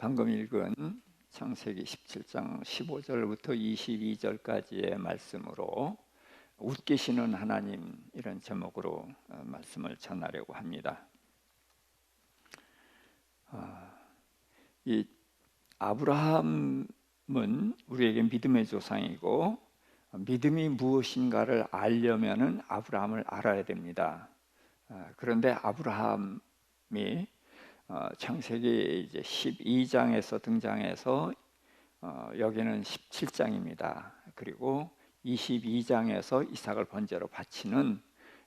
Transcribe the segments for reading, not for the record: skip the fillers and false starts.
방금 읽은 창세기 17장 15절부터 22절까지의 말씀으로 웃기시는 하나님, 이런 제목으로 말씀을 전하려고 합니다. 이 아브라함은 우리에게 믿음의 조상이고, 믿음이 무엇인가를 알려면은 아브라함을 알아야 됩니다. 그런데 아브라함이 창세기 이제 12장에서 등장해서 여기는 17장입니다. 그리고 22장에서 이삭을 번제로 바치는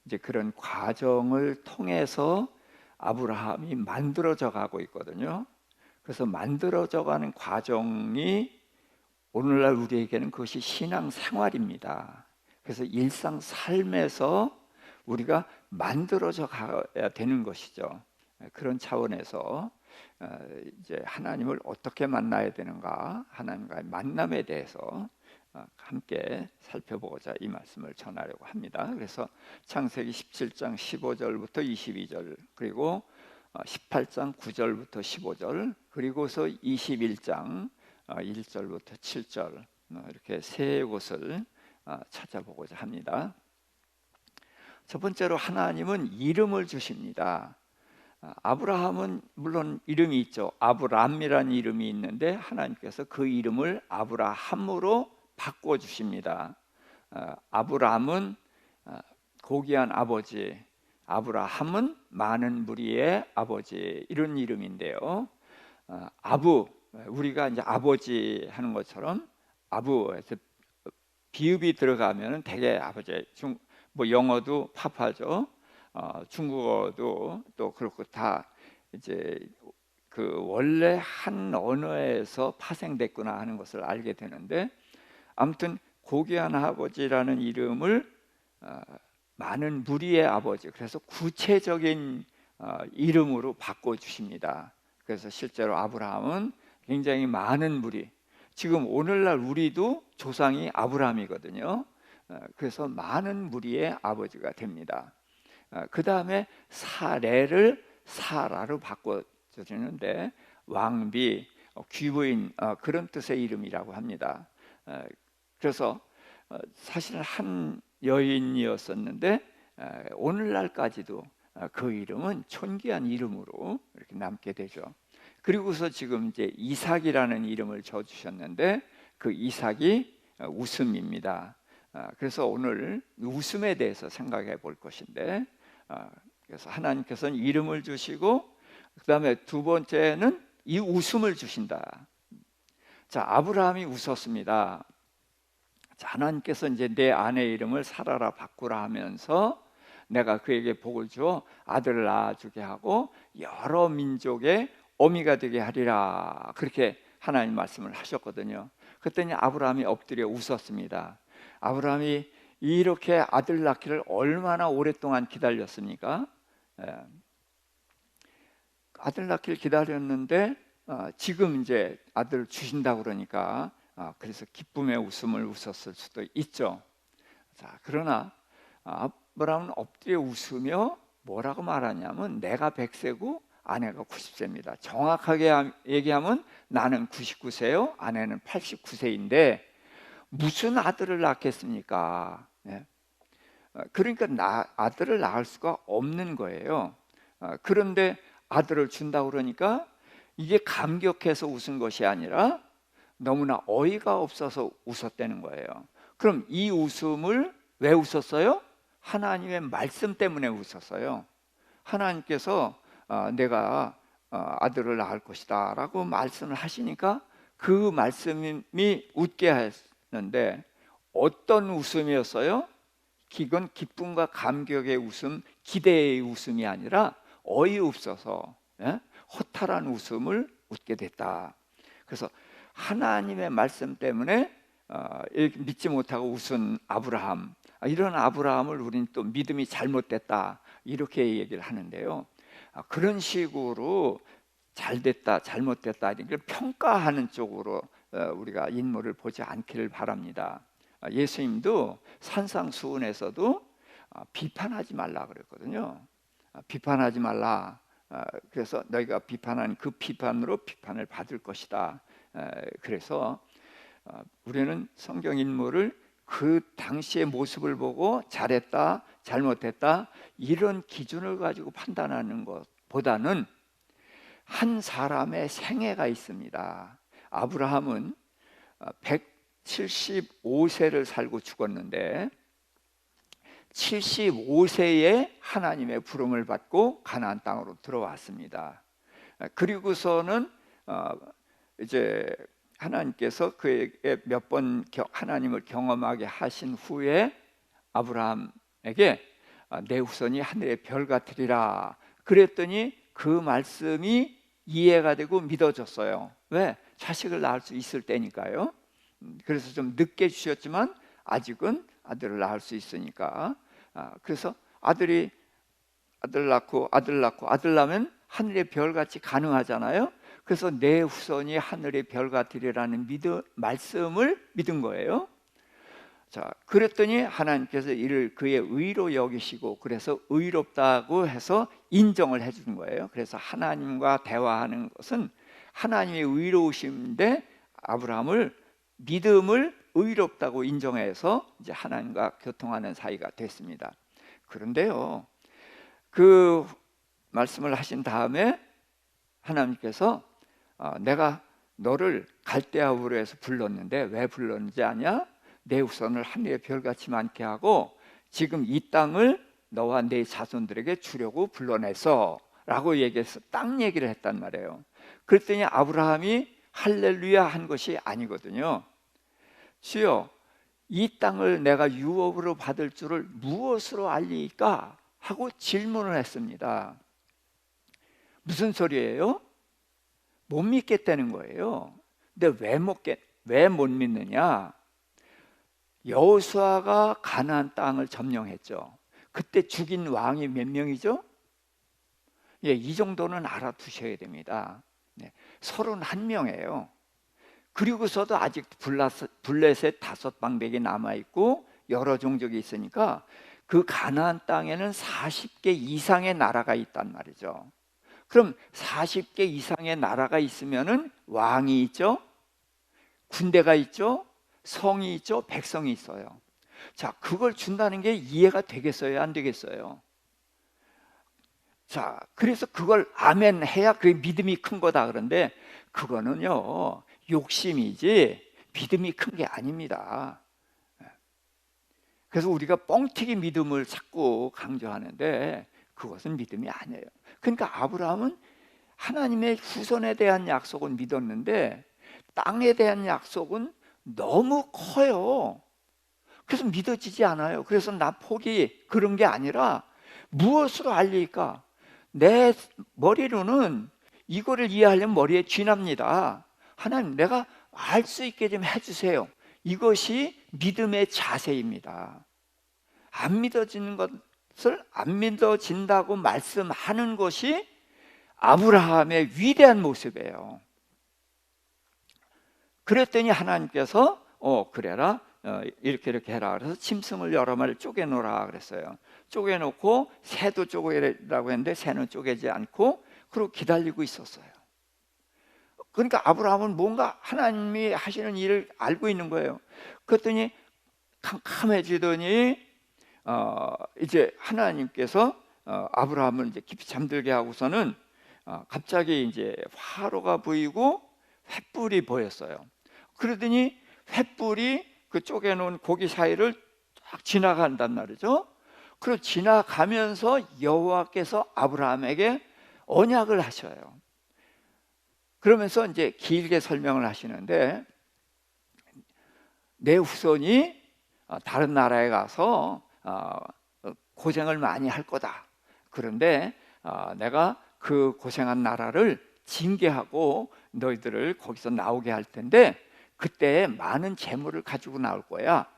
이제 그런 과정을 통해서 아브라함이 만들어져 가고 있거든요. 그래서 만들어져 가는 과정이 오늘날 우리에게는 그것이 신앙 생활입니다. 그래서 일상 삶에서 우리가 만들어져 가야 되는 것이죠. 그런 차원에서 이제 하나님을 어떻게 만나야 되는가, 하나님과의 만남에 대해서 함께 살펴보고자 이 말씀을 전하려고 합니다. 그래서 창세기 17장 15절부터 22절, 그리고 18장 9절부터 15절, 그리고서 21장 1절부터 7절, 이렇게 세 곳을 찾아보고자 합니다. 첫 번째로 하나님은 이름을 주십니다. 아브라함은 물론 이름이 있죠. 아브람이라는 이름이 있는데 하나님께서 그 이름을 아브라함으로 바꿔주십니다. 아브람은 고귀한 아버지, 아브라함은 많은 무리의 아버지, 이런 이름인데요. 아부, 우리가 이제 아버지 하는 것처럼 아부에서 비읍이 들어가면 되게 아버지, 뭐 영어도 파파죠. 중국어도 또 그렇고, 다 이제 그 원래 한 언어에서 파생됐구나 하는 것을 알게 되는데, 아무튼 고귀한 아버지라는 이름을 많은 무리의 아버지, 그래서 구체적인 이름으로 바꿔주십니다. 그래서 실제로 아브라함은 굉장히 많은 무리, 지금 오늘날 우리도 조상이 아브라함이거든요. 그래서 많은 무리의 아버지가 됩니다. 그 다음에 사례를 사라로 바꿔주는데, 왕비, 귀부인, 그런 뜻의 이름이라고 합니다. 그래서 사실은 한 여인이었었는데 오늘날까지도 그 이름은 존귀한 이름으로 이렇게 남게 되죠. 그리고서 지금 이제 이삭이라는 이름을 줘주셨는데, 그 이삭이 웃음입니다. 그래서 오늘 웃음에 대해서 생각해 볼 것인데, 그래서 하나님께서는 이름을 주시고, 그 다음에 두 번째는 이 웃음을 주신다. 자, 아브라함이 웃었습니다. 자, 하나님께서 이제 내 아내 이름을 사라라 바꾸라 하면서 내가 그에게 복을 주어 아들을 낳아주게 하고 여러 민족의 어미가 되게 하리라, 그렇게 하나님 말씀을 하셨거든요. 그랬더니 아브라함이 엎드려 웃었습니다. 아브라함이 이렇게 아들 낳기를 얼마나 오랫동안 기다렸습니까? 아들 낳기를 기다렸는데 지금 이제 아들을 주신다고 그러니까 그래서 기쁨의 웃음을 웃었을 수도 있죠. 자, 그러나 아브라함은 엎드려 웃으며 뭐라고 말하냐면, 내가 100세고 아내가 90세입니다. 정확하게 얘기하면 나는 99세요, 아내는 89세인데 무슨 아들을 낳겠습니까? 그러니까 아들을 낳을 수가 없는 거예요. 그런데 아들을 준다고 그러니까 이게 감격해서 웃은 것이 아니라 너무나 어이가 없어서 웃었다는 거예요. 그럼 이 웃음을 왜 웃었어요? 하나님의 말씀 때문에 웃었어요. 하나님께서 내가 아들을 낳을 것이다 라고 말씀을 하시니까 그 말씀이 웃게 했는데, 어떤 웃음이었어요? 이건 기쁨과 감격의 웃음, 기대의 웃음이 아니라 어이없어서 허탈한 웃음을 웃게 됐다. 그래서 하나님의 말씀 때문에 믿지 못하고 웃은 아브라함, 이런 아브라함을 우리는 또 믿음이 잘못됐다, 이렇게 얘기를 하는데요. 그런 식으로 잘됐다, 잘못됐다 이걸 평가하는 쪽으로 우리가 인물을 보지 않기를 바랍니다. 예수님도 산상수훈에서도 비판하지 말라 그랬거든요. 비판하지 말라, 그래서 너희가 비판한 그 비판으로 비판을 받을 것이다. 그래서 우리는 성경 인물을 그 당시의 모습을 보고 잘했다, 잘못했다 이런 기준을 가지고 판단하는 것보다는 한 사람의 생애가 있습니다. 아브라함은 175세를 살고 죽었는데 75세에 하나님의 부름을 받고 가나안 땅으로 들어왔습니다. 그리고서는 이제 하나님께서 그에게 몇 번 하나님을 경험하게 하신 후에 아브라함에게 내 후손이 하늘의 별 같으리라 그랬더니 그 말씀이 이해가 되고 믿어졌어요. 왜? 자식을 낳을 수 있을 때니까요. 그래서 좀 늦게 주셨지만 아직은 아들을 낳을 수 있으니까. 그래서 아들 낳고 아들 낳으면 하늘의 별같이 가능하잖아요. 그래서 내 후손이 하늘의 별 같으리라는 말씀을 믿은 거예요. 자, 그랬더니 하나님께서 이를 그의 의로 여기시고 그래서 의롭다고 해서 인정을 해준 거예요. 그래서 하나님과 대화하는 것은 하나님의 의로우심인데 아브라함을 믿음을 의롭다고 인정해서 이제 하나님과 교통하는 사이가 됐습니다. 그런데요, 그 말씀을 하신 다음에 하나님께서 내가 너를 갈대아 우르에서 불렀는데 왜 불렀는지 아냐? 내 후손을 하늘의 별같이 많게 하고 지금 이 땅을 너와 네 자손들에게 주려고 불러내서 라고 얘기해서 땅 얘기를 했단 말이에요. 그랬더니 아브라함이 할렐루야 한 것이 아니거든요. 주여, 이 땅을 내가 유업으로 받을 줄을 무엇으로 알리까? 하고 질문을 했습니다. 무슨 소리예요? 못 믿겠다는 거예요. 근데 왜 못 믿느냐? 여호수아가 가나안 땅을 점령했죠. 그때 죽인 왕이 몇 명이죠? 예, 이 정도는 알아두셔야 됩니다. 31명이에요. 그리고서도 아직 블레셋 5방백이 남아있고 여러 종족이 있으니까 그 가나안 땅에는 40개 이상의 나라가 있단 말이죠. 그럼 40개 이상의 나라가 있으면은 왕이 있죠, 군대가 있죠, 성이 있죠, 백성이 있어요. 자, 그걸 준다는 게 이해가 되겠어요, 안 되겠어요? 자, 그래서 그걸 아멘 해야 그게 믿음이 큰 거다. 그런데 그거는요, 욕심이지 믿음이 큰 게 아닙니다. 그래서 우리가 뻥튀기 믿음을 자꾸 강조하는데 그것은 믿음이 아니에요. 그러니까 아브라함은 하나님의 후손에 대한 약속은 믿었는데 땅에 대한 약속은 너무 커요. 그래서 믿어지지 않아요. 그래서 나 포기 그런 게 아니라 무엇으로 알릴까? 내 머리로는 이거를 이해하려면 머리에 쥐납니다. 하나님, 내가 알 수 있게 좀 해주세요. 이것이 믿음의 자세입니다. 안 믿어지는 것을 안 믿어진다고 말씀하는 것이 아브라함의 위대한 모습이에요. 그랬더니 하나님께서 그래라, 이렇게 해라. 그래서 짐승을 여러 마리를 쪼개놓으라 그랬어요. 쪼개놓고 새도 쪼개라고 했는데 새는 쪼개지 않고 그러고 기다리고 있었어요. 그러니까 아브라함은 뭔가 하나님이 하시는 일을 알고 있는 거예요. 그랬더니 캄캄해지더니 이제 하나님께서 아브라함을 이제 깊이 잠들게 하고서는 갑자기 이제 화로가 보이고 횃불이 보였어요. 그러더니 횃불이 그 쪼개놓은 고기 사이를 쫙 지나간단 말이죠. 그리고 지나가면서 여호와께서 아브라함에게 언약을 하셔요. 그러면서 이제 길게 설명을 하시는데 내 후손이 다른 나라에 가서 고생을 많이 할 거다. 그런데 내가 그 고생한 나라를 징계하고 너희들을 거기서 나오게 할 텐데 그때 많은 재물을 가지고 나올 거야.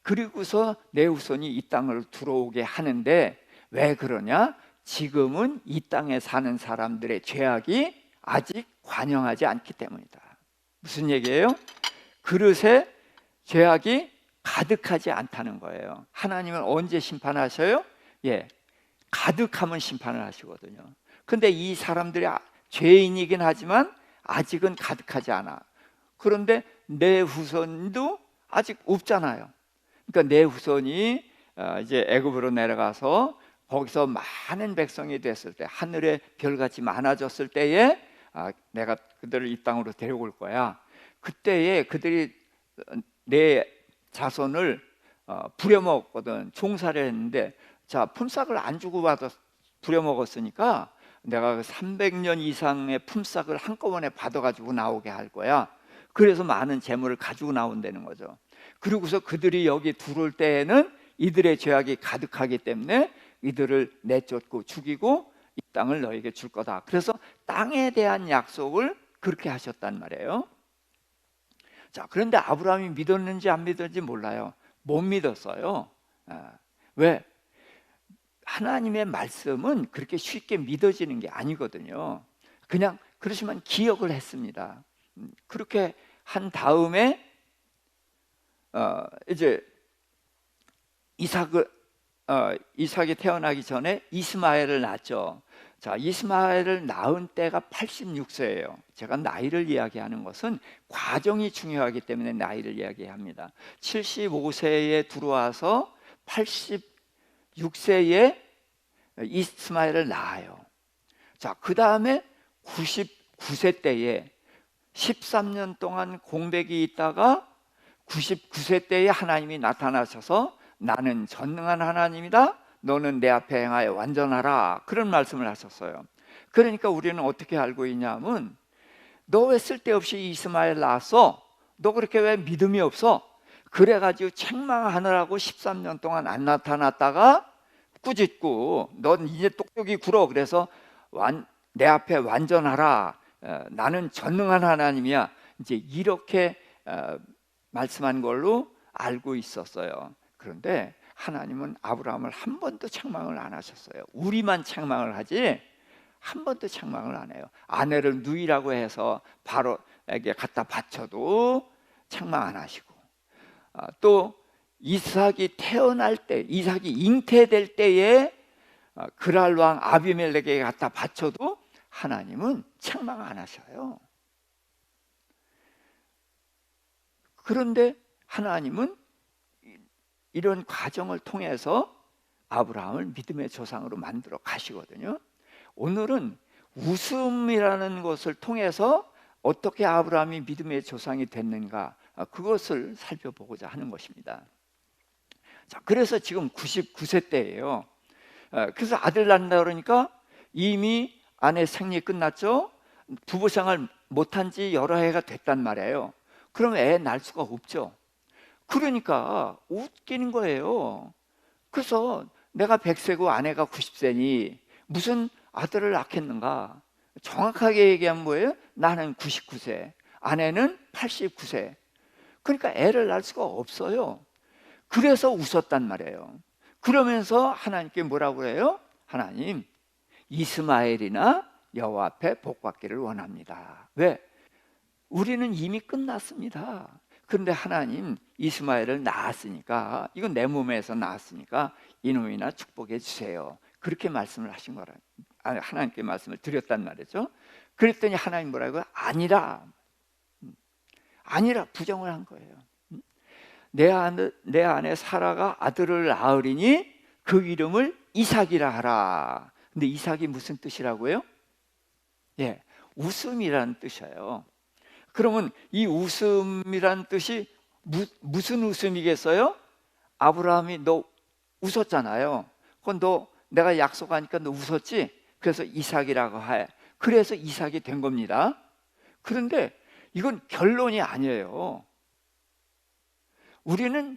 그리고서 내 후손이 이 땅을 들어오게 하는데 왜 그러냐? 지금은 이 땅에 사는 사람들의 죄악이 아직 관영하지 않기 때문이다. 무슨 얘기예요? 그릇에 죄악이 가득하지 않다는 거예요. 하나님은 언제 심판하셔요? 예, 가득하면 심판을 하시거든요. 근데 이 사람들이 죄인이긴 하지만 아직은 가득하지 않아. 그런데 내 후손도 아직 없잖아요. 그러니까 내 후손이 이제 애굽으로 내려가서 거기서 많은 백성이 됐을 때, 하늘의 별같이 많아졌을 때에 내가 그들을 이 땅으로 데려올 거야. 그때에 그들이 내 자손을 부려먹었거든. 종살이 했는데, 자, 품삯을 안 주고 받아 부려먹었으니까 내가 300년 이상의 품삯을 한꺼번에 받아가지고 나오게 할 거야. 그래서 많은 재물을 가지고 나온다는 거죠. 그리고서 그들이 여기 들어올 때에는 이들의 죄악이 가득하기 때문에 이들을 내쫓고 죽이고 이 땅을 너에게 줄 거다. 그래서 땅에 대한 약속을 그렇게 하셨단 말이에요. 자, 그런데 아브라함이 믿었는지 안 믿었는지 몰라요. 못 믿었어요. 왜? 하나님의 말씀은 그렇게 쉽게 믿어지는 게 아니거든요. 그냥 그렇지만 기억을 했습니다. 그렇게 한 다음에 이제 이삭이 태어나기 전에 이스마엘을 낳죠. 자, 이스마엘을 낳은 때가 86세예요. 제가 나이를 이야기하는 것은 과정이 중요하기 때문에 나이를 이야기합니다. 75세에 들어와서 86세에 이스마엘을 낳아요. 자, 그 다음에 99세 때에 13년 동안 공백이 있다가 99세 때에 하나님이 나타나셔서 나는 전능한 하나님이다, 너는 내 앞에 행하여 완전하라, 그런 말씀을 하셨어요. 그러니까 우리는 어떻게 알고 있냐면, 너 왜 쓸데없이 이스마엘 낳았어? 너 그렇게 왜 믿음이 없어? 그래가지고 책망하느라고 13년 동안 안 나타났다가 꾸짖고 넌 이제 똑똑히 굴어, 그래서 내 앞에 완전하라, 나는 전능한 하나님이야, 이제 이렇게 말씀한 걸로 알고 있었어요. 그런데 하나님은 아브라함을 한 번도 책망을 안 하셨어요. 우리만 책망을 하지 한 번도 책망을 안 해요. 아내를 누이라고 해서 바로에게 갖다 바쳐도 책망 안 하시고, 또 이삭이 태어날 때, 이삭이 잉태될 때에 그랄 왕 아비멜렉에게 갖다 바쳐도 하나님은 책망 안 하셔요. 그런데 하나님은 이런 과정을 통해서 아브라함을 믿음의 조상으로 만들어 가시거든요. 오늘은 웃음이라는 것을 통해서 어떻게 아브라함이 믿음의 조상이 됐는가, 그것을 살펴보고자 하는 것입니다. 자, 그래서 지금 99세 때예요. 그래서 아들 낳는다 그러니까 이미 아내 생리 끝났죠. 부부생활 못한 지 여러 해가 됐단 말이에요. 그럼 애 낳을 수가 없죠. 그러니까 웃기는 거예요. 그래서 내가 100세고 아내가 90세니 무슨 아들을 낳겠는가? 정확하게 얘기하면 뭐예요? 나는 99세, 아내는 89세. 그러니까 애를 낳을 수가 없어요. 그래서 웃었단 말이에요. 그러면서 하나님께 뭐라고 해요? 하나님, 이스마엘이나 여호와 앞에 복받기를 원합니다. 왜? 우리는 이미 끝났습니다. 그런데 하나님, 이스마엘을 낳았으니까, 이건 내 몸에서 낳았으니까 이놈이나 축복해 주세요. 그렇게 말씀을 하신 거라, 하나님께 말씀을 드렸단 말이죠. 그랬더니 하나님 뭐라고요? 아니라 부정을 한 거예요. 내 아내 사라가 아들을 낳으리니 그 이름을 이삭이라 하라. 근데 이삭이 무슨 뜻이라고요? 예, 웃음이라는 뜻이에요. 그러면 이 웃음이란 뜻이 무슨 웃음이겠어요? 아브라함이 너 웃었잖아요. 그건 너 내가 약속하니까 너 웃었지? 그래서 이삭이라고 해. 그래서 이삭이 된 겁니다. 그런데 이건 결론이 아니에요. 우리는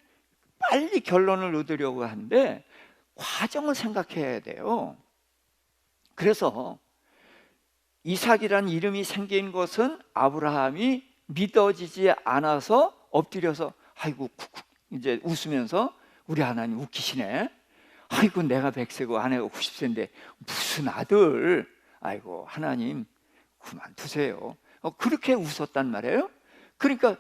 빨리 결론을 얻으려고 하는데 과정을 생각해야 돼요. 그래서 이삭이라는 이름이 생긴 것은 아브라함이 믿어지지 않아서 엎드려서 아이고 쿡쿡 이제 웃으면서 우리 하나님 웃기시네. 아이고 내가 100세고 아내가 90세인데 무슨 아들. 아이고 하나님 그만두세요. 그렇게 웃었단 말이에요. 그러니까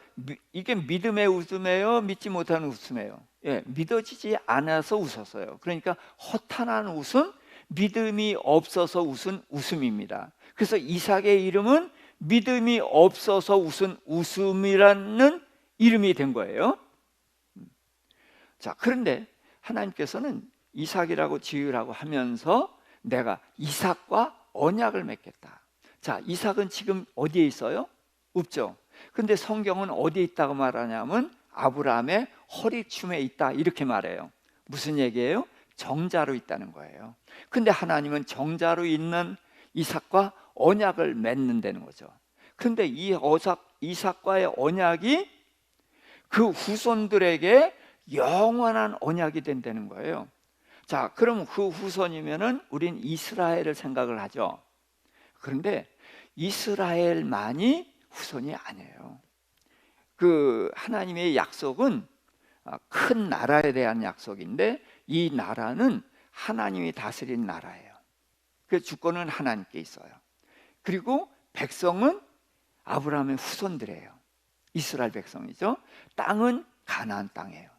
이게 믿음의 웃음이에요? 믿지 못하는 웃음이에요? 예, 믿어지지 않아서 웃었어요. 그러니까 허탄한 웃음, 믿음이 없어서 웃은 웃음입니다. 그래서 이삭의 이름은 믿음이 없어서 웃은 웃음이라는 이름이 된 거예요. 자, 그런데 하나님께서는 이삭이라고 지으라고 하면서 내가 이삭과 언약을 맺겠다. 자, 이삭은 지금 어디에 있어요? 없죠. 근데 성경은 어디에 있다고 말하냐면 아브라함의 허리춤에 있다 이렇게 말해요. 무슨 얘기예요? 정자로 있다는 거예요. 근데 하나님은 정자로 있는 이삭과 언약을 맺는다는 거죠. 근데 이 이삭과의 언약이 그 후손들에게 영원한 언약이 된다는 거예요. 자, 그럼 그 후손이면은 우린 이스라엘을 생각을 하죠. 그런데 이스라엘만이 후손이 아니에요. 그 하나님의 약속은 큰 나라에 대한 약속인데 이 나라는 하나님이 다스린 나라예요. 그 주권은 하나님께 있어요. 그리고 백성은 아브라함의 후손들이에요. 이스라엘 백성이죠. 땅은 가나안 땅이에요.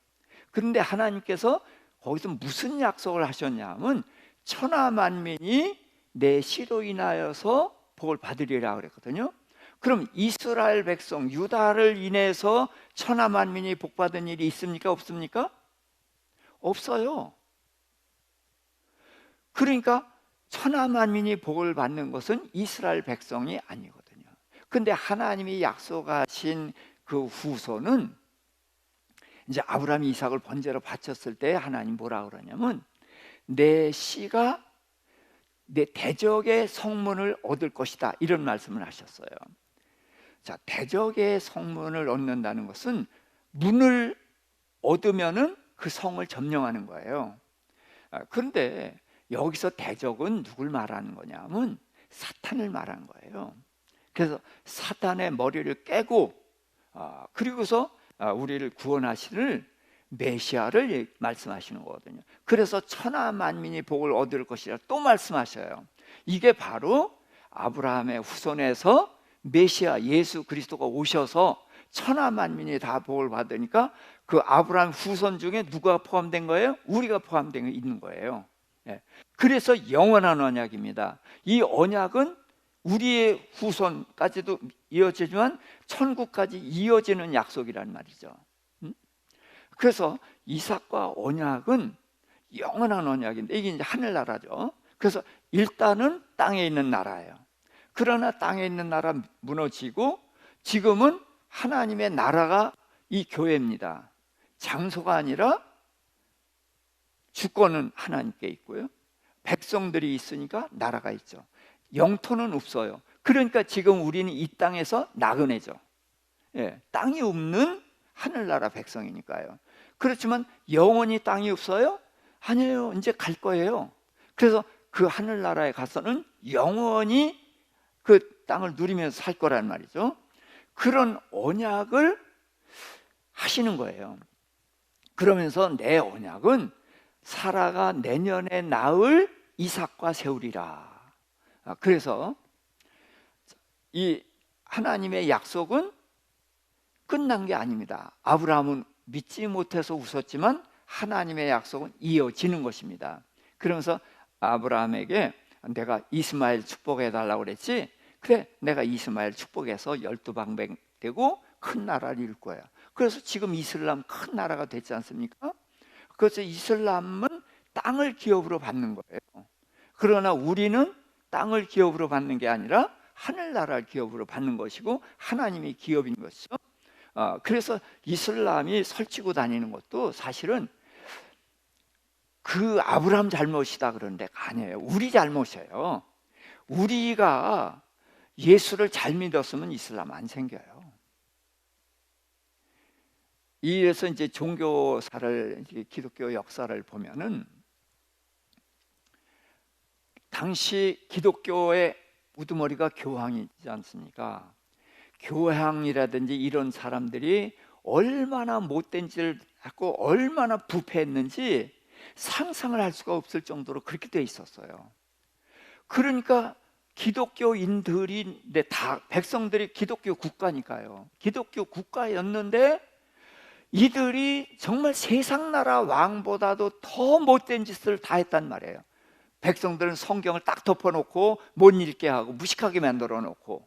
그런데 하나님께서 거기서 무슨 약속을 하셨냐면 천하 만민이 내 씨로 인하여서 복을 받으리라 그랬거든요. 그럼 이스라엘 백성 유다를 인해서 천하 만민이 복받은 일이 있습니까? 없습니까? 없어요. 그러니까 천하 만민이 복을 받는 것은 이스라엘 백성이 아니거든요. 근데 하나님이 약속하신 그 후손은 이제 아브라함이 이삭을 번제로 바쳤을 때 하나님 뭐라 그러냐면 내 씨가 내 대적의 성문을 얻을 것이다 이런 말씀을 하셨어요. 자, 대적의 성문을 얻는다는 것은 문을 얻으면은 그 성을 점령하는 거예요. 그런데 여기서 대적은 누굴 말하는 거냐면 사탄을 말하는 거예요. 그래서 사탄의 머리를 깨고 그리고서 우리를 구원하시는 메시아를 말씀하시는 거거든요. 그래서 천하 만민이 복을 얻을 것이라 또 말씀하셔요. 이게 바로 아브라함의 후손에서 메시아 예수 그리스도가 오셔서 천하 만민이 다 복을 받으니까 그 아브라함 후손 중에 누가 포함된 거예요? 우리가 포함되어 있는 거예요. 그래서 영원한 언약입니다. 이 언약은 우리의 후손까지도 이어지지만 천국까지 이어지는 약속이란 말이죠. 그래서 이삭과 언약은 영원한 언약인데 이게 이제 하늘나라죠. 그래서 일단은 땅에 있는 나라예요. 그러나 땅에 있는 나라 무너지고 지금은 하나님의 나라가 이 교회입니다. 장소가 아니라 주권은 하나님께 있고요. 백성들이 있으니까 나라가 있죠. 영토는 없어요. 그러니까 지금 우리는 이 땅에서 나그네죠. 땅이 없는 하늘나라 백성이니까요. 그렇지만 영원히 땅이 없어요? 아니에요. 이제 갈 거예요. 그래서 그 하늘나라에 가서는 영원히 그 땅을 누리면서 살 거란 말이죠. 그런 언약을 하시는 거예요. 그러면서 내 언약은 사라가 내년에 낳을 이삭과 세우리라. 그래서 이 하나님의 약속은 끝난 게 아닙니다. 아브라함은 믿지 못해서 웃었지만 하나님의 약속은 이어지는 것입니다. 그러면서 아브라함에게 내가 이스마엘 축복해 달라고 그랬지. 그래, 내가 이스마엘 축복해서 12방백 되고 큰 나라를 이룰 거야. 그래서 지금 이슬람 큰 나라가 됐지 않습니까? 그래서 이슬람은 땅을 기업으로 받는 거예요. 그러나 우리는 땅을 기업으로 받는 게 아니라 하늘나라를 기업으로 받는 것이고 하나님이 기업인 것이죠. 그래서 이슬람이 설치고 다니는 것도 사실은 그 아브라함 잘못이다 그러는데 아니에요. 우리 잘못이에요. 우리가 예수를 잘 믿었으면 이슬람 안 생겨요. 이래서 이제 종교사를 기독교 역사를 보면은 당시 기독교의 우두머리가 교황이지 않습니까? 교황이라든지 이런 사람들이 얼마나 못된 짓을 하고 얼마나 부패했는지 상상을 할 수가 없을 정도로 그렇게 돼 있었어요. 그러니까 기독교인들이 다 백성들이 기독교 국가니까요. 기독교 국가였는데 이들이 정말 세상 나라 왕보다도 더 못된 짓을 다 했단 말이에요. 백성들은 성경을 딱 덮어놓고 못 읽게 하고 무식하게 만들어 놓고,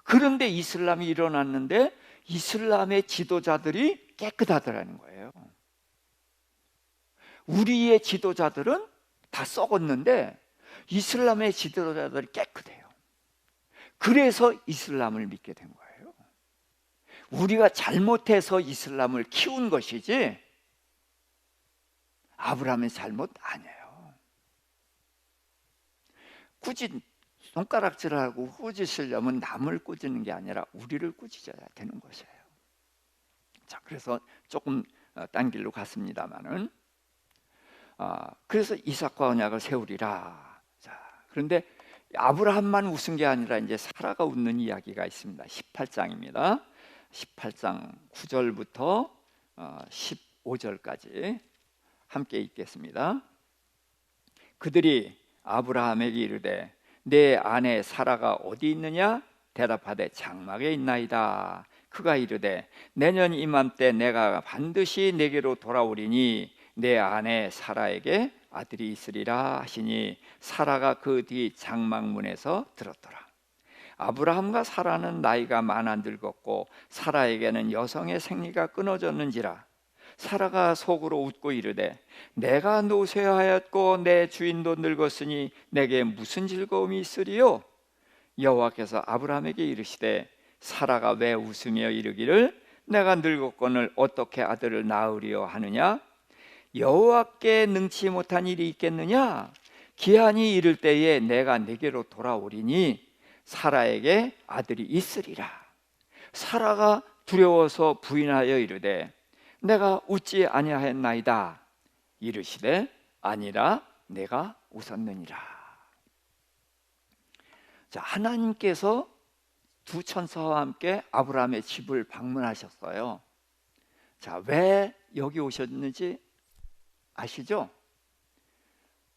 그런데 이슬람이 일어났는데 이슬람의 지도자들이 깨끗하더라는 거예요. 우리의 지도자들은 다 썩었는데 이슬람의 지도자들이 깨끗해요. 그래서 이슬람을 믿게 된 거예요. 우리가 잘못해서 이슬람을 키운 것이지 아브라함의 잘못 아니에요. 굳이 손가락질하고 꾸짖으려면 남을 꾸짖는 게 아니라 우리를 꾸짖어야 되는 것이에요. 자, 그래서 조금 딴 길로 갔습니다만은, 그래서 이삭과 언약을 세우리라. 자, 그런데 아브라함만 웃은 게 아니라 이제 사라가 웃는 이야기가 있습니다. 18장입니다. 18장 9절부터 15절까지 함께 읽겠습니다. 그들이 아브라함에게 이르되 내 아내 사라가 어디 있느냐? 대답하되 장막에 있나이다. 그가 이르되 내년 이맘때 내가 반드시 내게로 돌아오리니 내 아내 사라에게 아들이 있으리라 하시니 사라가 그 뒤 장막문에서 들었더라. 아브라함과 사라는 나이가 많아 늙었고 사라에게는 여성의 생리가 끊어졌는지라. 사라가 속으로 웃고 이르되 내가 노쇠하였고 내 주인도 늙었으니 내게 무슨 즐거움이 있으리요? 여호와께서 아브라함에게 이르시되 사라가 왜 웃으며 이르기를 내가 늙었거늘 어떻게 아들을 낳으리요 하느냐? 여호와께 능치 못한 일이 있겠느냐? 기한이 이를 때에 내가 네게로 돌아오리니 사라에게 아들이 있으리라. 사라가 두려워서 부인하여 이르되 내가 웃지 아니하였나이다. 이르시되 아니라 내가 웃었느니라. 자, 하나님께서 두 천사와 함께 아브라함의 집을 방문하셨어요. 자, 왜 여기 오셨는지 아시죠?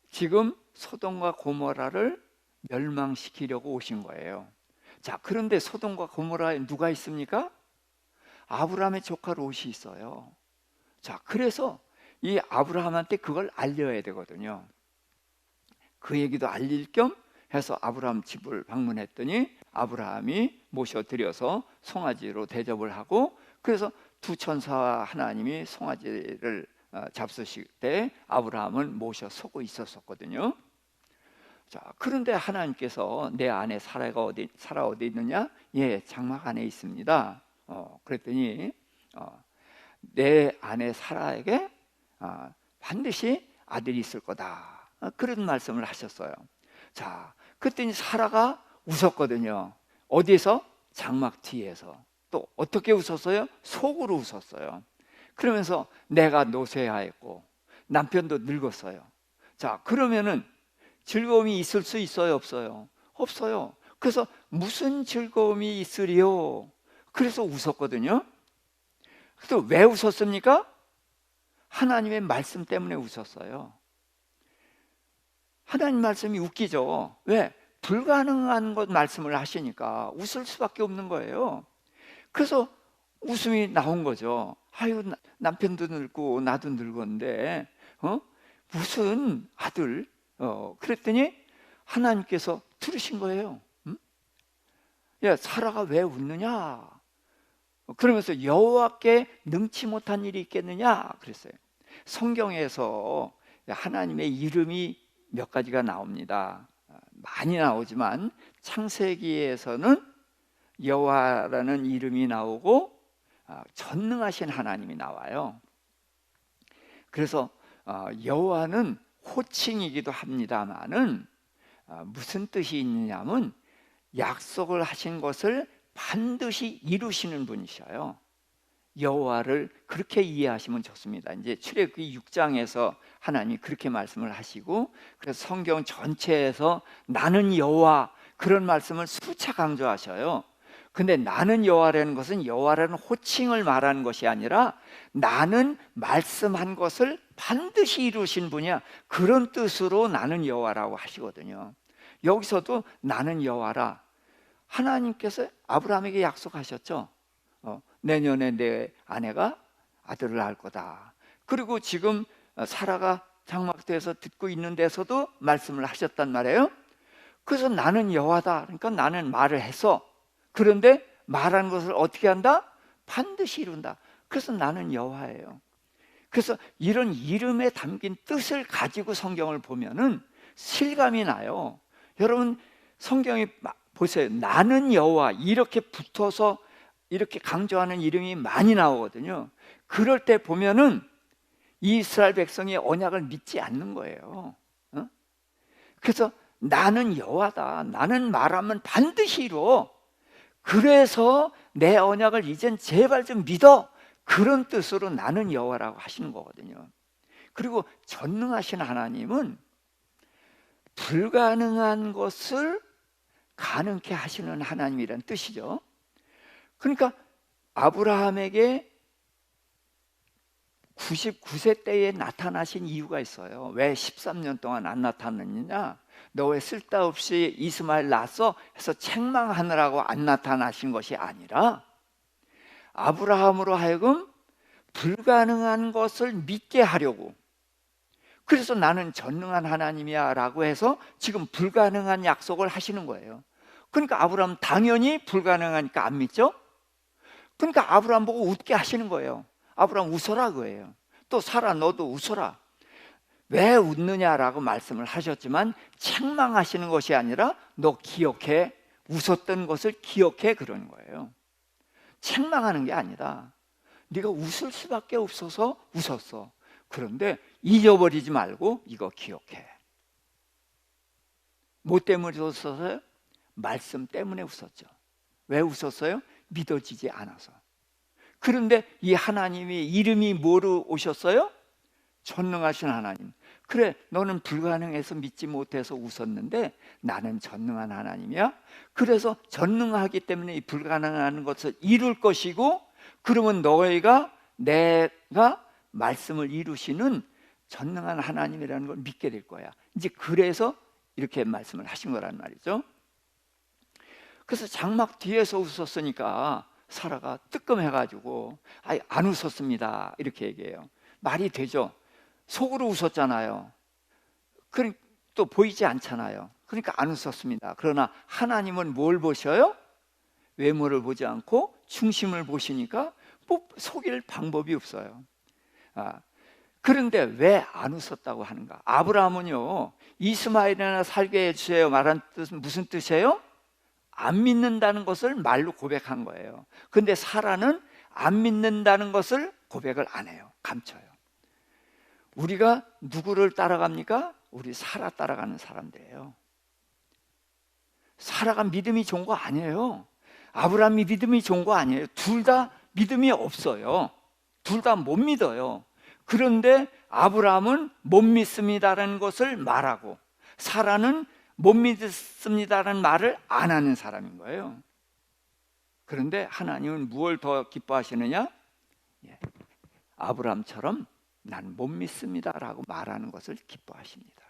지금 소돔과 고모라를 멸망시키려고 오신 거예요. 자, 그런데 소돔과 고모라에 누가 있습니까? 아브라함의 조카 롯이 있어요. 자, 그래서 이 아브라함한테 그걸 알려야 되거든요. 그 얘기도 알릴 겸 해서 아브라함 집을 방문했더니 아브라함이 모셔드려서 송아지로 대접을 하고, 그래서 두 천사와 하나님이 송아지를 잡수실 때 아브라함은 모셔 서고 있었거든요. 자, 그런데 하나님께서 내 아내 사라 어디 있느냐? 예, 장막 안에 있습니다. 그랬더니 내 아내 사라에게 반드시 아들이 있을 거다. 그런 말씀을 하셨어요. 자, 그랬더니 사라가 웃었거든요. 어디에서? 장막 뒤에서. 또 어떻게 웃었어요? 속으로 웃었어요. 그러면서 내가 노쇠하였고 남편도 늙었어요. 자, 그러면은 즐거움이 있을 수 있어요, 없어요? 없어요. 그래서 무슨 즐거움이 있으리요? 그래서 웃었거든요. 그래서 왜 웃었습니까? 하나님의 말씀 때문에 웃었어요. 하나님 말씀이 웃기죠. 왜? 불가능한 것 말씀을 하시니까 웃을 수밖에 없는 거예요. 그래서 웃음이 나온 거죠. 아유, 남편도 늙고 나도 늙었는데 무슨 아들? 그랬더니 하나님께서 들으신 거예요. 야, 사라가 왜 웃느냐? 그러면서 여호와께 능치 못한 일이 있겠느냐? 그랬어요. 성경에서 하나님의 이름이 몇 가지가 나옵니다. 많이 나오지만 창세기에서는 여호와라는 이름이 나오고 전능하신 하나님이 나와요. 그래서 여호와는 호칭이기도 합니다만은 무슨 뜻이 있느냐면 약속을 하신 것을 반드시 이루시는 분이셔요. 여호와를 그렇게 이해하시면 좋습니다. 이제 출애굽기 6장에서 하나님이 그렇게 말씀을 하시고, 그래서 성경 전체에서 나는 여호와 그런 말씀을 수차 강조하셔요. 근데 나는 여호와라는 것은 여호와라는 호칭을 말하는 것이 아니라 나는 말씀한 것을 반드시 이루신 분이야, 그런 뜻으로 나는 여호와라고 하시거든요. 여기서도 나는 여호와라. 하나님께서 아브라함에게 약속하셨죠. 내년에 내 아내가 아들을 낳을 거다. 그리고 지금 사라가 장막대에서 듣고 있는 데서도 말씀을 하셨단 말이에요. 그래서 나는 여호와다. 그러니까 나는 말을 해서, 그런데 말한 것을 어떻게 한다? 반드시 이룬다. 그래서 나는 여호와예요. 그래서 이런 이름에 담긴 뜻을 가지고 성경을 보면은 실감이 나요. 여러분 성경에 보세요. 나는 여호와 이렇게 붙어서 이렇게 강조하는 이름이 많이 나오거든요. 그럴 때 보면은 이스라엘 백성이 언약을 믿지 않는 거예요. 그래서 나는 여호와다. 나는 말하면 반드시 이루어. 그래서 내 언약을 이젠 제발 좀 믿어. 그런 뜻으로 나는 여호와라고 하시는 거거든요. 그리고 전능하신 하나님은 불가능한 것을 가능케 하시는 하나님이란 뜻이죠. 그러니까 아브라함에게 99세 때에 나타나신 이유가 있어요. 왜 13년 동안 안 나타났느냐? 너 왜 쓸데없이 이스마엘 낳았어? 해서 책망하느라고 안 나타나신 것이 아니라 아브라함으로 하여금 불가능한 것을 믿게 하려고. 그래서 나는 전능한 하나님이야 라고 해서 지금 불가능한 약속을 하시는 거예요. 그러니까 아브라함 당연히 불가능하니까 안 믿죠? 그러니까 아브라함 보고 웃게 하시는 거예요. 아브라함 웃어라 그거예요. 또 사라 너도 웃어라. 왜 웃느냐라고 말씀을 하셨지만 책망하시는 것이 아니라 너 기억해. 웃었던 것을 기억해 그러는 거예요. 책망하는 게 아니다. 네가 웃을 수밖에 없어서 웃었어. 그런데 잊어버리지 말고 이거 기억해. 뭐 때문에 웃었어요? 말씀 때문에 웃었죠. 왜 웃었어요? 믿어지지 않아서. 그런데 이 하나님이 이름이 뭐로 오셨어요? 전능하신 하나님. 그래 너는 불가능해서 믿지 못해서 웃었는데 나는 전능한 하나님이야. 그래서 전능하기 때문에 이 불가능한 것을 이룰 것이고, 그러면 너희가 내가 말씀을 이루시는 전능한 하나님이라는 걸 믿게 될 거야. 이제 그래서 이렇게 말씀을 하신 거란 말이죠. 그래서 장막 뒤에서 웃었으니까 사라가 뜨끔해가지고 안 웃었습니다 이렇게 얘기해요. 말이 되죠. 속으로 웃었잖아요. 또 보이지 않잖아요. 그러니까 안 웃었습니다. 그러나 하나님은 뭘 보셔요? 외모를 보지 않고 중심을 보시니까 뭐 속일 방법이 없어요. 그런데 왜 안 웃었다고 하는가? 아브라함은요 이스마엘이나 살게 해주세요 말한 뜻은 무슨 뜻이에요? 안 믿는다는 것을 말로 고백한 거예요. 근데 사라는 안 믿는다는 것을 고백을 안 해요. 감춰요. 우리가 누구를 따라갑니까? 우리 사라 따라가는 사람들이에요. 사라가 믿음이 좋은 거 아니에요. 아브라함이 믿음이 좋은 거 아니에요. 둘 다 믿음이 없어요. 둘 다 못 믿어요. 그런데 아브라함은 못 믿습니다라는 것을 말하고 사라는 못 믿습니다라는 말을 안 하는 사람인 거예요. 그런데 하나님은 무엇을 더 기뻐하시느냐? 아브라함처럼 난 못 믿습니다라고 말하는 것을 기뻐하십니다.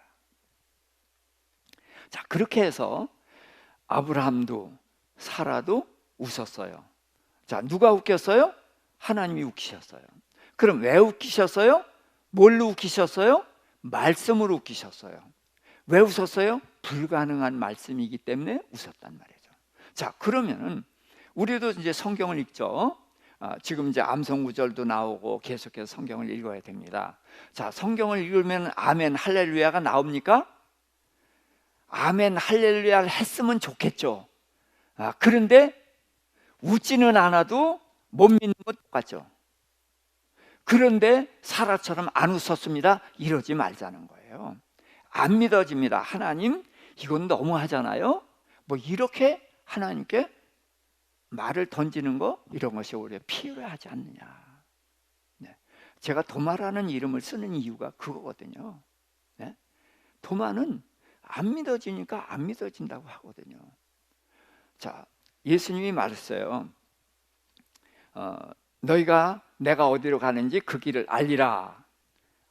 자, 그렇게 해서 아브라함도 사라도 웃었어요. 자, 누가 웃겼어요? 하나님이 웃기셨어요. 그럼 왜 웃기셨어요? 뭘로 웃기셨어요? 말씀으로 웃기셨어요. 왜 웃었어요? 불가능한 말씀이기 때문에 웃었단 말이죠. 자, 그러면은 우리도 이제 성경을 읽죠. 지금 이제 암송 구절도 나오고 계속해서 성경을 읽어야 됩니다. 자, 성경을 읽으면 아멘 할렐루야가 나옵니까? 아멘 할렐루야를 했으면 좋겠죠. 그런데 웃지는 않아도 못 믿는 것 똑같죠. 그런데 사라처럼 안 웃었습니다 이러지 말자는 거예요. 안 믿어집니다. 하나님 이건 너무하잖아요. 뭐 이렇게 하나님께 말을 던지는 거 이런 것이 오히려 필요하지 않느냐. 제가 도마라는 이름을 쓰는 이유가 그거거든요. 도마는 안 믿어지니까 안 믿어진다고 하거든요. 자, 예수님이 말했어요. 너희가 내가 어디로 가는지 그 길을 알리라.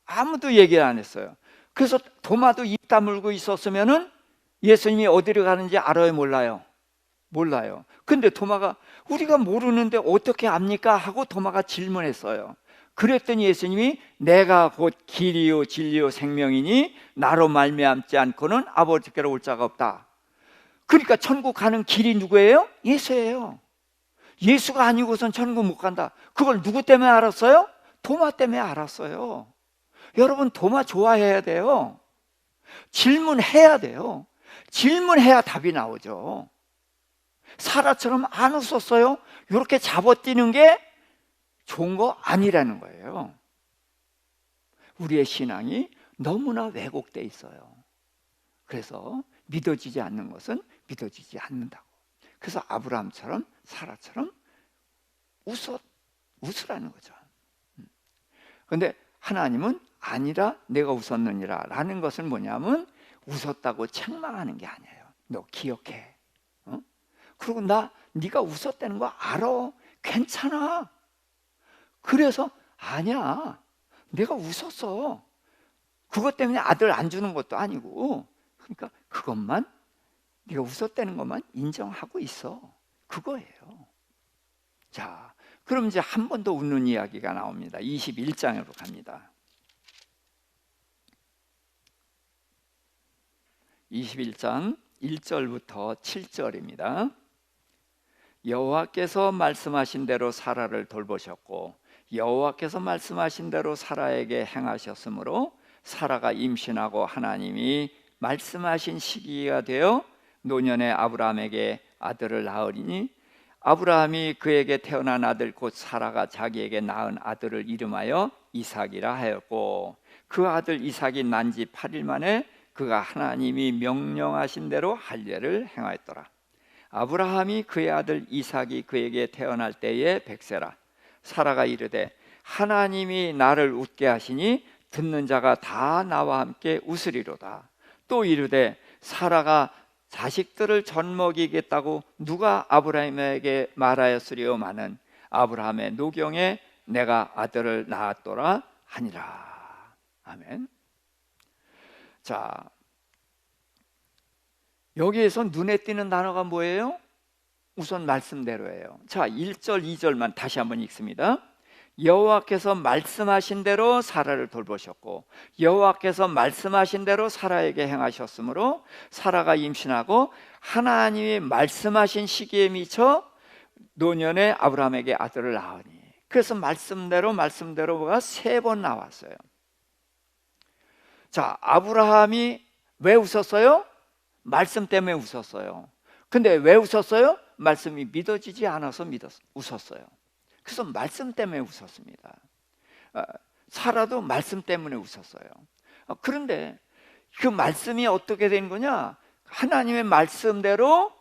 아무도 얘기 안 했어요. 그래서 도마도 입 다물고 있었으면은 예수님이 어디로 가는지 알아요, 몰라요? 몰라요. 근데 도마가 우리가 모르는데 어떻게 압니까? 하고 도마가 질문했어요. 그랬더니 예수님이 내가 곧 길이요 진리요 생명이니 나로 말미암지 않고는 아버지께로 올 자가 없다. 그러니까 천국 가는 길이 누구예요? 예수예요. 예수가 아니고선 천국 못 간다. 그걸 누구 때문에 알았어요? 도마 때문에 알았어요. 여러분, 도마 좋아해야 돼요. 질문해야 돼요. 질문해야 답이 나오죠. 사라처럼 안 웃었어요? 이렇게 잡아뛰는 게 좋은 거 아니라는 거예요. 우리의 신앙이 너무나 왜곡돼 있어요. 그래서 믿어지지 않는 것은 믿어지지 않는다고. 그래서 아브라함처럼 사라처럼 웃으라는 거죠. 그런데 하나님은 아니라 내가 웃었느니라 라는 것은 뭐냐면 웃었다고 책망하는 게 아니에요. 너 기억해. 그리고 네가 웃었다는 거 알아. 괜찮아. 그래서 아니야. 내가 웃었어. 그것 때문에 아들 안 주는 것도 아니고, 그러니까 그것만, 네가 웃었다는 것만 인정하고 있어. 그거예요. 자, 그럼 이제 한 번 더 웃는 이야기가 나옵니다. 21장으로 갑니다. 21장 1절부터 7절입니다. 여호와께서 말씀하신 대로 사라를 돌보셨고 여호와께서 말씀하신 대로 사라에게 행하셨으므로 사라가 임신하고 하나님이 말씀하신 시기가 되어 노년에 아브라함에게 아들을 낳으리니 아브라함이 그에게 태어난 아들 곧 사라가 자기에게 낳은 아들을 이름하여 이삭이라 하였고 그 아들 이삭이 난 지 8일 만에 그가 하나님이 명령하신 대로 할례를 행하였더라. 아브라함이 그의 아들 이삭이 그에게 태어날 때에 100세라. 사라가 이르되 하나님이 나를 웃게 하시니 듣는 자가 다 나와 함께 웃으리로다. 또 이르되 사라가 자식들을 젖먹이겠다고 누가 아브라함에게 말하였으리오마는 아브라함의 노경에 내가 아들을 낳았더라 하니라. 아멘. 자, 여기에서 눈에 띄는 단어가 뭐예요? 우선 말씀대로예요. 자, 1절 2절만 다시 한번 읽습니다. 여호와께서 말씀하신 대로 사라를 돌보셨고 여호와께서 말씀하신 대로 사라에게 행하셨으므로 사라가 임신하고 하나님이 말씀하신 시기에 미쳐 노년에 아브라함에게 아들을 낳으니. 그래서 말씀대로가 3번 나왔어요. 자, 아브라함이 왜 웃었어요? 말씀 때문에 웃었어요. 근데 왜 웃었어요? 말씀이 믿어지지 않아서 웃었어요. 그래서 말씀 때문에 웃었습니다. 사라도 말씀 때문에 웃었어요. 그런데 그 말씀이 어떻게 된 거냐? 하나님의 말씀대로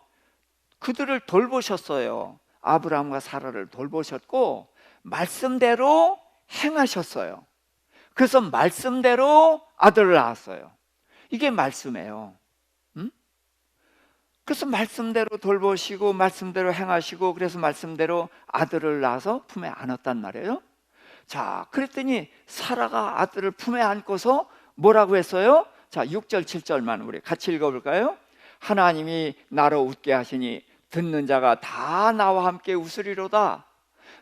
그들을 돌보셨어요. 아브라함과 사라를 돌보셨고 말씀대로 행하셨어요. 그래서 말씀대로 아들을 낳았어요. 이게 말씀이에요. 그래서 말씀대로 돌보시고 말씀대로 행하시고 그래서 말씀대로 아들을 낳아서 품에 안았단 말이에요. 자, 그랬더니 사라가 아들을 품에 안고서 뭐라고 했어요? 자, 6절 7절만 우리 같이 읽어볼까요? 하나님이 나로 웃게 하시니 듣는 자가 다 나와 함께 웃으리로다.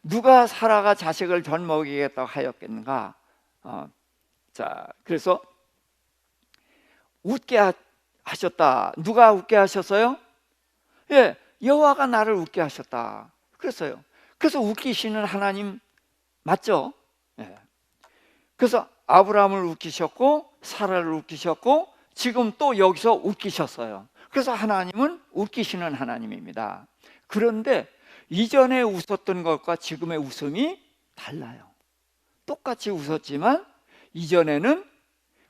누가 사라가 자식을 젖먹이겠다고 하였겠는가? 자, 그래서 웃게 하셨다. 누가 웃게 하셨어요? 예, 여호와가 나를 웃게 하셨다. 그래서요. 그래서 웃기시는 하나님 맞죠? 예. 그래서 아브라함을 웃기셨고 사라를 웃기셨고 지금 또 여기서 웃기셨어요. 그래서 하나님은 웃기시는 하나님입니다. 그런데 이전에 웃었던 것과 지금의 웃음이 달라요. 똑같이 웃었지만 이전에는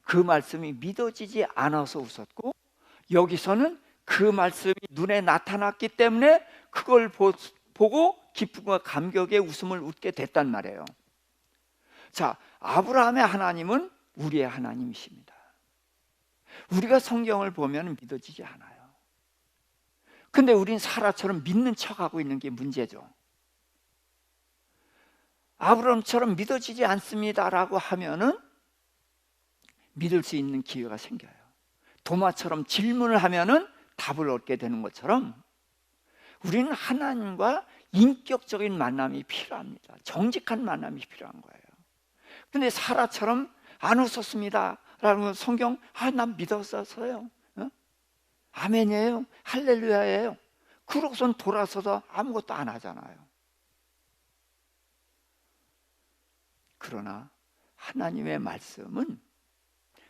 그 말씀이 믿어지지 않아서 웃었고 여기서는 그 말씀이 눈에 나타났기 때문에 그걸 보고 기쁨과 감격의 웃음을 웃게 됐단 말이에요. 자, 아브라함의 하나님은 우리의 하나님이십니다. 우리가 성경을 보면 믿어지지 않아요. 근데 우린 사라처럼 믿는 척하고 있는 게 문제죠. 아브라함처럼 믿어지지 않습니다라고 하면은 믿을 수 있는 기회가 생겨요. 도마처럼 질문을 하면은 답을 얻게 되는 것처럼 우리는 하나님과 인격적인 만남이 필요합니다. 정직한 만남이 필요한 거예요. 근데 사라처럼 안 웃었습니다 라는 건 성경, 난 믿었었어요, 아멘이에요, 할렐루야예요. 그러고선 돌아서서 아무것도 안 하잖아요. 그러나 하나님의 말씀은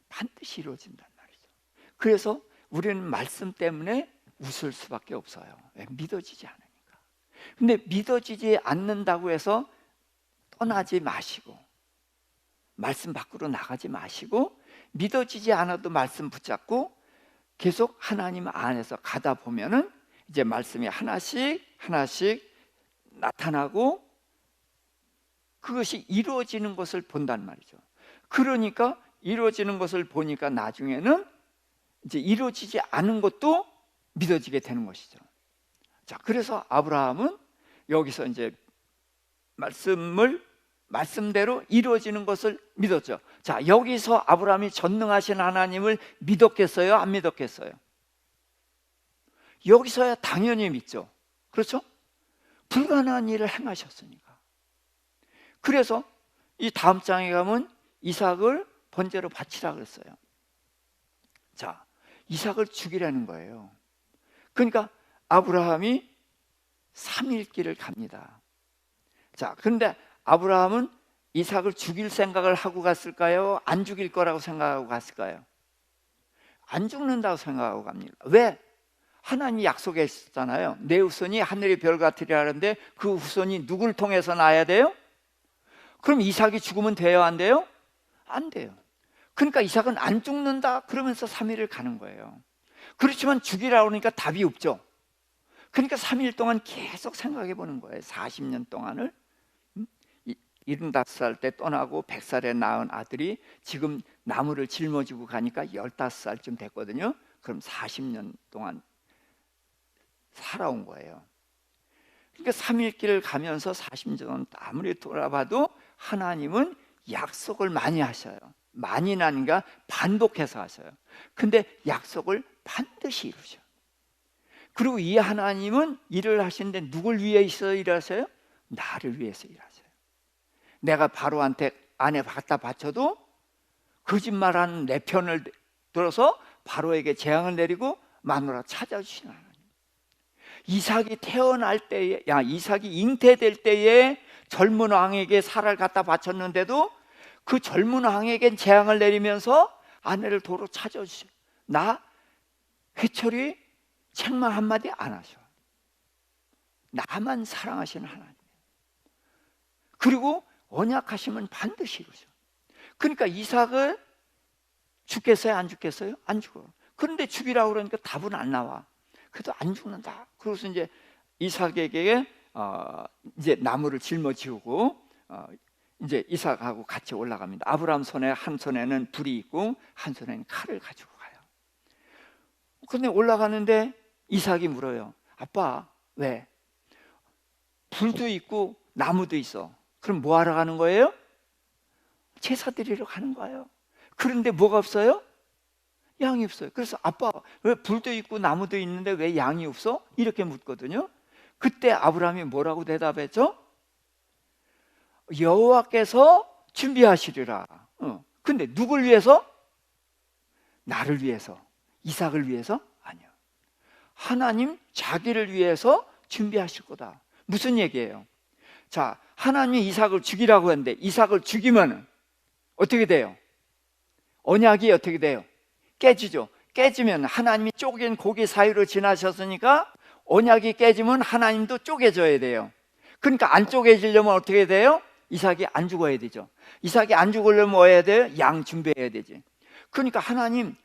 반드시 이루어진단 말이죠. 그래서 우리는 말씀 때문에 웃을 수밖에 없어요. 왜? 믿어지지 않으니까. 근데 믿어지지 않는다고 해서 떠나지 마시고, 말씀 밖으로 나가지 마시고, 믿어지지 않아도 말씀 붙잡고 계속 하나님 안에서 가다 보면은 이제 말씀이 하나씩 하나씩 나타나고 그것이 이루어지는 것을 본단 말이죠. 그러니까 이루어지는 것을 보니까 나중에는 이제 이루어지지 않은 것도 믿어지게 되는 것이죠. 자, 그래서 아브라함은 여기서 이제 말씀대로 이루어지는 것을 믿었죠. 자, 여기서 아브라함이 전능하신 하나님을 믿었겠어요? 안 믿었겠어요? 여기서야 당연히 믿죠. 그렇죠? 불가능한 일을 행하셨으니까. 그래서 이 다음 장에 가면 이삭을 번제로 바치라 그랬어요. 자, 이삭을 죽이라는 거예요. 그러니까 아브라함이 3일 길을 갑니다. 자, 그런데 아브라함은 이삭을 죽일 생각을 하고 갔을까요? 안 죽일 거라고 생각하고 갔을까요? 안 죽는다고 생각하고 갑니다. 왜? 하나님이 약속했잖아요. 내 후손이 하늘의 별 같으리라 하는데 그 후손이 누굴 통해서 나야 돼요? 그럼 이삭이 죽으면 돼요? 안 돼요? 안 돼요. 그러니까 이삭은 안 죽는다 그러면서 3일을 가는 거예요. 그렇지만 죽이라고 하니까 답이 없죠. 그러니까 3일 동안 계속 생각해 보는 거예요. 40년 동안을. 75살 때 떠나고 100살에 낳은 아들이 지금 나무를 짊어지고 가니까 15살쯤 됐거든요. 그럼 40년 동안 살아온 거예요. 그러니까 3일 길을 가면서 40년 아무리 돌아봐도 하나님은 약속을 많이 하셔요. 많이는 아닌가 반복해서 하셔요. 근데 약속을 반드시 이루셔. 그리고 이 하나님은 일을 하시는데 누굴 위해서 일하세요? 나를 위해서 일하세요. 내가 바로한테 안에 갖다 바쳐도 거짓말하는 내 편을 들어서 바로에게 재앙을 내리고 마누라 찾아주시는 하나님. 이삭이 태어날 때에, 이삭이 잉태될 때에 젊은 왕에게 살을 갖다 바쳤는데도 그 젊은 왕에겐 재앙을 내리면서 아내를 도로 찾아주셔. 나 회초리 책망 한마디 안 하셔. 나만 사랑하시는 하나님. 그리고 언약하시면 반드시 이루셔. 그러니까 이삭을 죽겠어요? 안 죽겠어요? 안 죽어. 그런데 죽이라고 그러니까 답은 안 나와. 그래도 안 죽는다. 그래서 이제 이삭에게 이제 나무를 짊어지고 이제 이삭하고 같이 올라갑니다. 아브라함 손에 한 손에는 불이 있고 한 손에는 칼을 가지고 가요. 그런데 올라가는데 이삭이 물어요. 아빠, 왜? 불도 있고 나무도 있어. 그럼 뭐 하러 가는 거예요? 제사 드리러 가는 거예요. 그런데 뭐가 없어요? 양이 없어요. 그래서 아빠, 왜 불도 있고 나무도 있는데 왜 양이 없어? 이렇게 묻거든요. 그때 아브라함이 뭐라고 대답했죠? 여호와께서 준비하시리라. 근데 누굴 위해서? 나를 위해서. 이삭을 위해서? 아니요. 하나님 자기를 위해서 준비하실 거다. 무슨 얘기예요? 자, 하나님이 이삭을 죽이라고 했는데 이삭을 죽이면 어떻게 돼요? 언약이 어떻게 돼요? 깨지죠. 깨지면 하나님이 쪼갠 고기 사이로 지나셨으니까 언약이 깨지면 하나님도 쪼개져야 돼요. 그러니까 안 쪼개지려면 어떻게 돼요? 이삭이 안 죽어야 되죠. 이삭이 안 죽으려면 뭐 해야 돼요? 양 준비해야 되지. 그러니까 하나님,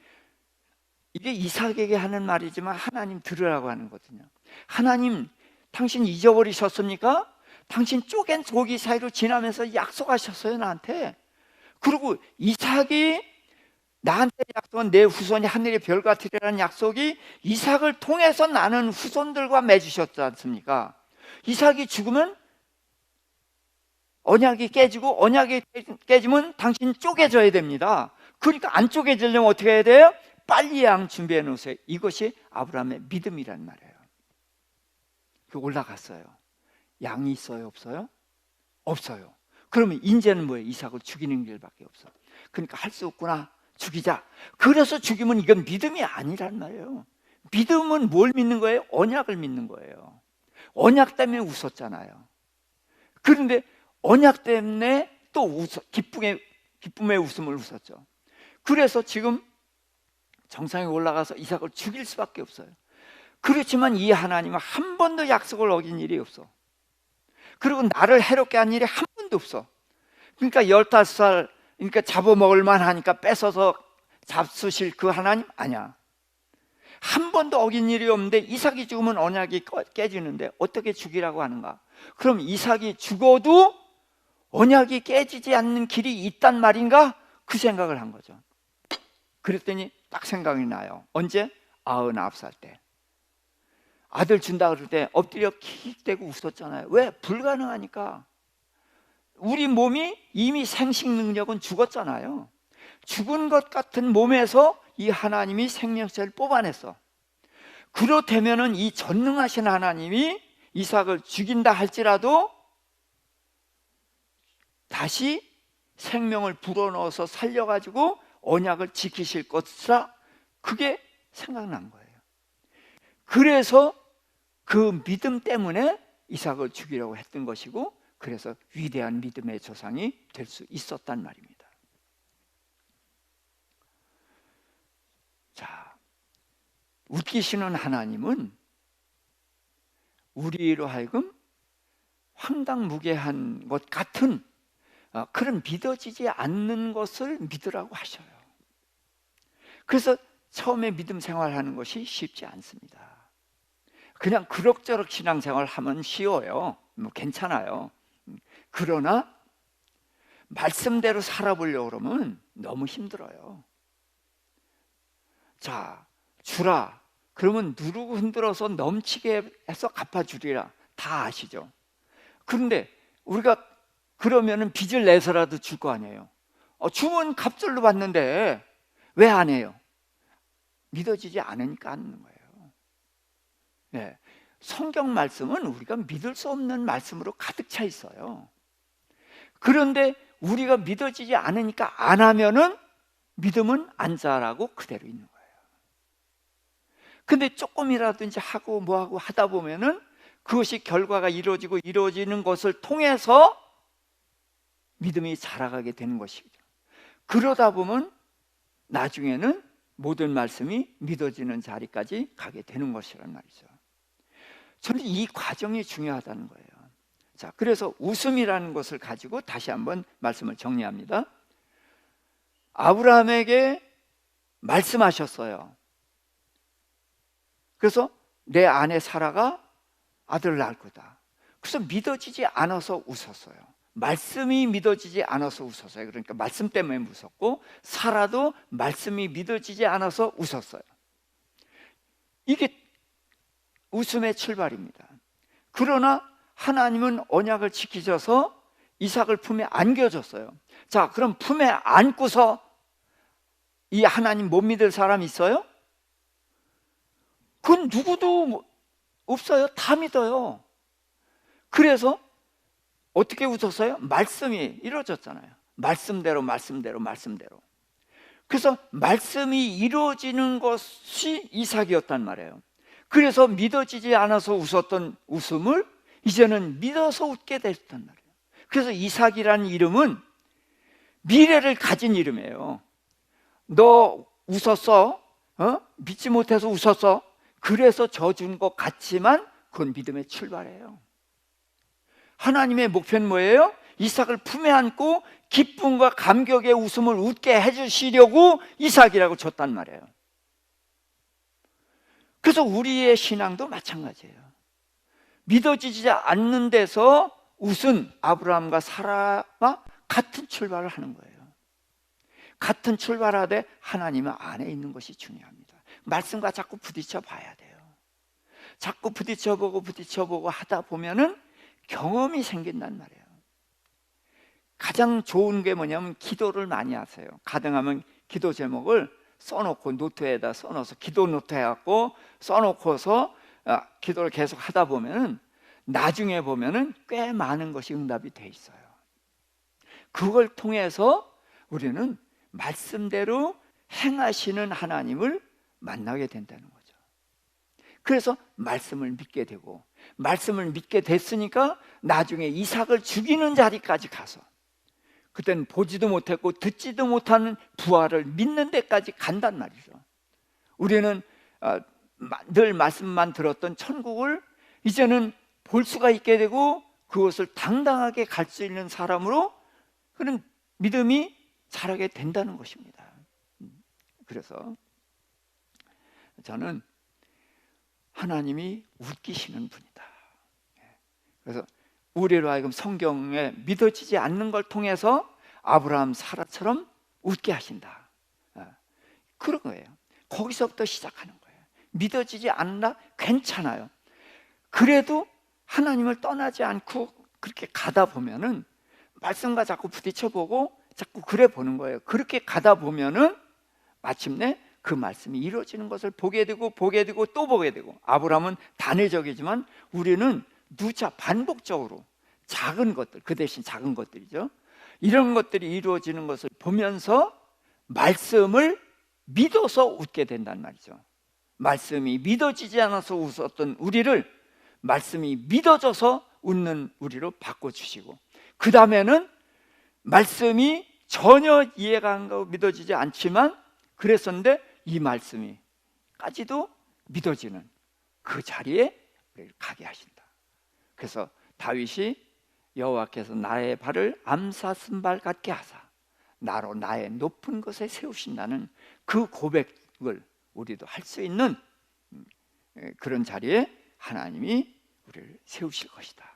이게 이삭에게 하는 말이지만 하나님 들으라고 하는 거거든요. 하나님, 당신 잊어버리셨습니까? 당신 쪼갠 고기 사이로 지나면서 약속하셨어요, 나한테. 그리고 이삭이 나한테 약속한 내 후손이 하늘의 별 같으리라는 약속이 이삭을 통해서 나는 후손들과 맺으셨지 않습니까? 이삭이 죽으면 언약이 깨지고 언약이 깨지면 당신 쪼개져야 됩니다. 그러니까 안 쪼개지려면 어떻게 해야 돼요? 빨리 양 준비해 놓으세요. 이것이 아브라함의 믿음이란 말이에요. 그 올라갔어요. 양이 있어요? 없어요? 없어요. 그러면 이제는 뭐예요? 이삭을 죽이는 길밖에 없어. 그러니까 할 수 없구나, 죽이자. 그래서 죽이면 이건 믿음이 아니란 말이에요. 믿음은 뭘 믿는 거예요? 언약을 믿는 거예요. 언약 때문에 웃었잖아요. 그런데 언약 때문에 또 기쁨의 웃음을 웃었죠. 그래서 지금 정상에 올라가서 이삭을 죽일 수밖에 없어요. 그렇지만 이 하나님은 한 번도 약속을 어긴 일이 없어. 그리고 나를 해롭게 한 일이 한 번도 없어. 그러니까 15살, 그러니까 잡아먹을만 하니까 뺏어서 잡수실 그 하나님 아니야. 한 번도 어긴 일이 없는데 이삭이 죽으면 언약이 깨지는데 어떻게 죽이라고 하는가? 그럼 이삭이 죽어도 언약이 깨지지 않는 길이 있단 말인가? 그 생각을 한 거죠. 그랬더니 딱 생각이 나요. 언제? 99살 때 아들 준다 그럴 때 엎드려 킥대고 웃었잖아요. 왜? 불가능하니까. 우리 몸이 이미 생식 능력은 죽었잖아요. 죽은 것 같은 몸에서 이 하나님이 생명체를 뽑아냈어. 그렇다면은 이 전능하신 하나님이 이삭을 죽인다 할지라도 다시 생명을 불어넣어서 살려가지고 언약을 지키실 것이라, 그게 생각난 거예요. 그래서 그 믿음 때문에 이삭을 죽이려고 했던 것이고, 그래서 위대한 믿음의 조상이 될 수 있었단 말입니다. 자, 웃기시는 하나님은 우리로 하여금 황당무계한 것 같은 그런 믿어지지 않는 것을 믿으라고 하셔요. 그래서 처음에 믿음 생활하는 것이 쉽지 않습니다. 그냥 그럭저럭 신앙생활 하면 쉬워요. 뭐 괜찮아요. 그러나 말씀대로 살아보려고 그러면 너무 힘들어요. 자, 주라. 그러면 누르고 흔들어서 넘치게 해서 갚아주리라. 다 아시죠? 그런데 우리가 그러면은 빚을 내서라도 줄 거 아니에요. 주면 갑절로 받는데 왜 안 해요? 믿어지지 않으니까 하는 거예요. 네. 성경 말씀은 우리가 믿을 수 없는 말씀으로 가득 차 있어요. 그런데 우리가 믿어지지 않으니까 안 하면은 믿음은 안 자라고 그대로 있는 거예요. 근데 조금이라도 이제 하고 뭐하고 하다 보면은 그것이 결과가 이루어지고 이루어지는 것을 통해서 믿음이 자라가게 되는 것이죠. 그러다 보면 나중에는 모든 말씀이 믿어지는 자리까지 가게 되는 것이란 말이죠. 저는 이 과정이 중요하다는 거예요. 자, 그래서 웃음이라는 것을 가지고 다시 한번 말씀을 정리합니다. 아브라함에게 말씀하셨어요. 그래서 내 아내 사라가 아들을 낳을 거다. 그래서 믿어지지 않아서 웃었어요. 말씀이 믿어지지 않아서 웃었어요. 그러니까 말씀 때문에 웃었고, 사라도 말씀이 믿어지지 않아서 웃었어요. 이게 웃음의 출발입니다. 그러나 하나님은 언약을 지키셔서 이삭을 품에 안겨줬어요. 자, 그럼 품에 안고서 이 하나님 못 믿을 사람 있어요? 그건 누구도 없어요. 다 믿어요. 그래서 어떻게 웃었어요? 말씀이 이루어졌잖아요. 말씀대로. 그래서 말씀이 이루어지는 것이 이삭이었단 말이에요. 그래서 믿어지지 않아서 웃었던 웃음을 이제는 믿어서 웃게 됐단 말이에요. 그래서 이삭이라는 이름은 미래를 가진 이름이에요. 너 웃었어? 믿지 못해서 웃었어? 그래서 져준 것 같지만 그건 믿음의 출발이에요. 하나님의 목표는 뭐예요? 이삭을 품에 안고 기쁨과 감격의 웃음을 웃게 해주시려고 이삭이라고 줬단 말이에요. 그래서 우리의 신앙도 마찬가지예요. 믿어지지 않는 데서 웃은 아브라함과 사라와 같은 출발을 하는 거예요. 같은 출발하되 하나님 안에 있는 것이 중요합니다. 말씀과 자꾸 부딪혀 봐야 돼요. 자꾸 부딪혀보고 하다 보면은 경험이 생긴단 말이에요. 가장 좋은 게 뭐냐면 기도를 많이 하세요. 가능하면 기도 제목을 써놓고 노트에다 써놓아서 기도 노트 해갖고 써놓고서 기도를 계속 하다 보면은 나중에 보면은 꽤 많은 것이 응답이 돼 있어요. 그걸 통해서 우리는 말씀대로 행하시는 하나님을 만나게 된다는 거죠. 그래서 말씀을 믿게 되고, 말씀을 믿게 됐으니까 나중에 이삭을 죽이는 자리까지 가서, 그때는 보지도 못했고 듣지도 못하는 부활을 믿는 데까지 간단 말이죠. 우리는 늘 말씀만 들었던 천국을 이제는 볼 수가 있게 되고 그것을 당당하게 갈 수 있는 사람으로 그런 믿음이 자라게 된다는 것입니다. 그래서 저는 하나님이 웃기시는 분이다. 그래서 우리로 하여금 성경에 믿어지지 않는 걸 통해서 아브라함, 사라처럼 웃게 하신다. 그런 거예요. 거기서부터 시작하는 거예요. 믿어지지 않나? 괜찮아요. 그래도 하나님을 떠나지 않고 그렇게 가다 보면은 말씀과 자꾸 부딪혀보고 자꾸 그래 보는 거예요. 그렇게 가다 보면은 마침내 그 말씀이 이루어지는 것을 보게 되고 또 보게 되고, 아브라함은 단회적이지만 우리는 누차 반복적으로 작은 것들, 그 대신 작은 것들이죠, 이런 것들이 이루어지는 것을 보면서 말씀을 믿어서 웃게 된단 말이죠. 말씀이 믿어지지 않아서 웃었던 우리를 말씀이 믿어져서 웃는 우리로 바꿔주시고, 그 다음에는 말씀이 전혀 이해가 안 가고 믿어지지 않지만 그랬었는데 이 말씀이까지도 믿어지는 그 자리에 우리를 가게 하신다. 그래서 다윗이 여호와께서 나의 발을 암사 쓴발 같게 하사 나로 나의 높은 곳에 세우신다는 그 고백을 우리도 할 수 있는 그런 자리에 하나님이 우리를 세우실 것이다.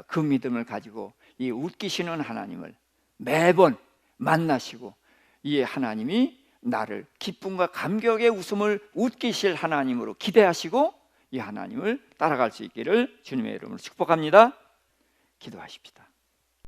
그 믿음을 가지고 이 웃기시는 하나님을 매번 만나시고, 이 하나님이 나를 기쁨과 감격의 웃음을 웃기실 하나님으로 기대하시고 이 하나님을 따라갈 수 있기를 주님의 이름으로 축복합니다. 기도하십시다.